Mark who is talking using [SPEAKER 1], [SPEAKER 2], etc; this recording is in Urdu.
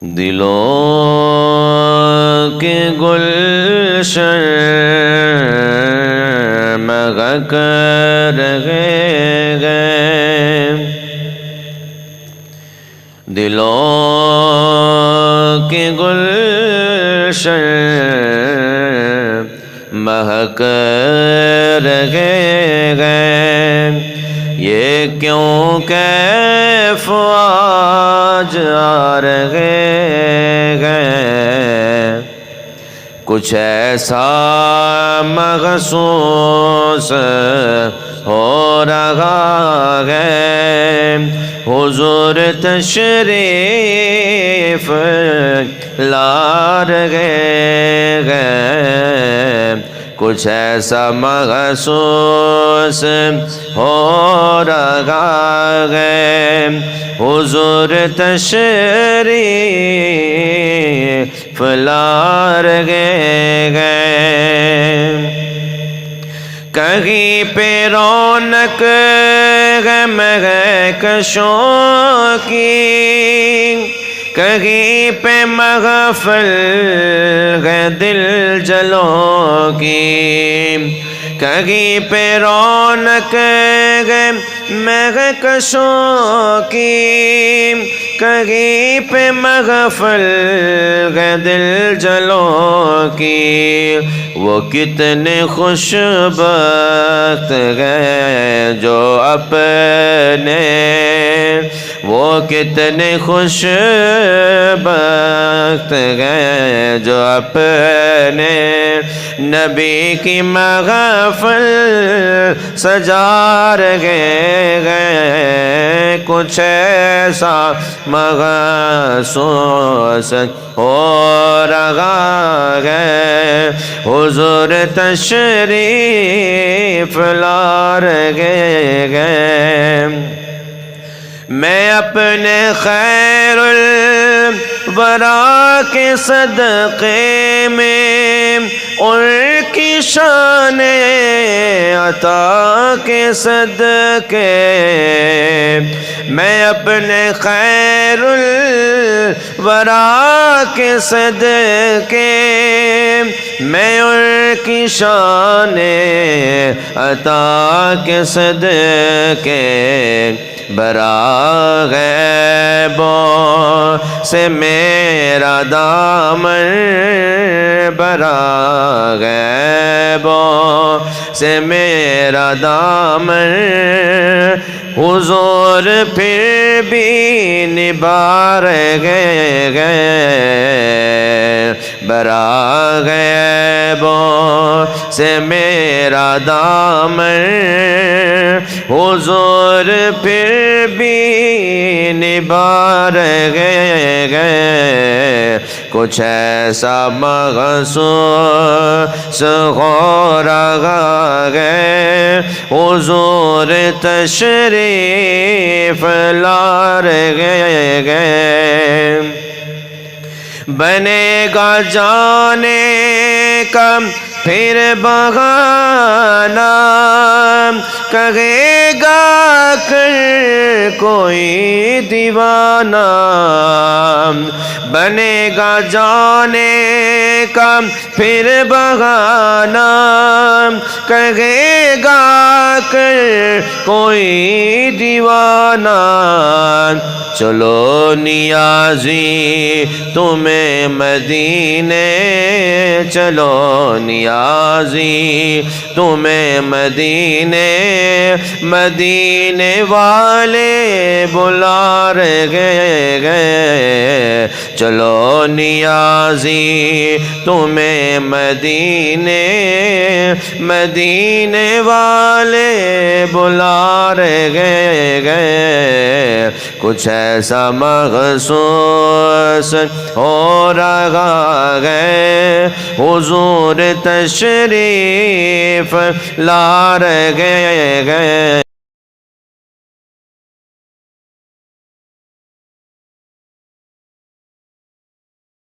[SPEAKER 1] دلوں کے گلشن مہک رہے گئے، دلوں کے گلشن مہک رہے گئے، یہ کیوں کیف آج آ رہے گئے، کچھ ایسا محسوس ہو رہا ہے، حضور تشریف لا رہے ہیں، کچھ ایسا محسوس ہو رہا ہے، حضور تشریف لا رہے ہیں، کہیں پہ رونق ہے مہکشوں کی، کہیں پہ محفل ہے دل جلوں کی، کہیں پہ رونق ہے مہکشوں کی، کہیں پہ محفل ہے دل جلوں کی، وہ کتنے خوش بخت ہیں جو اپنے، وہ کتنے خوش بخت ہیں جو اپنے نبی کی محفل سجا رہے ہیں، کچھ ایسا محسوس ہو رہا ہے، حضور تشریف لا رہے ہیں، میں اپنے خیر الورا کے صدقے میں ان کی شان عطا کے صدقے، میں اپنے خیر الورا کے صدقے، میں ان کی شان عطا کے صدقے، برا غیبوں سے میرا دامن، برا غیبوں سے میرا دامن، حضور پھر بھی نبھا رہے ہیں، برا غیبوں سے میرا دامن، حضور پھر بھی نبھا رہے ہیں، کچھ ایسا محسوس ہو رہا ہے، حضور تشریف لا رہے ہیں، بنے گا جانے کا پھر بہانہ، کہے گا کر کوئی دیوانہ، بنے گا جانے کا پھر بہانہ، کہے گا کر کوئی دیوانہ، چلو نیازی تمہیں مدینے، چلو نیازی تمہیں مدینے، مدینے والے بلا رہے ہیں، چلو نیازی تمہیں مدینے، مدینے والے بلا رہے ہیں، کچھ ایسا محسوس ہو رہا ہے، حضور تشریف لا رہے ہیں۔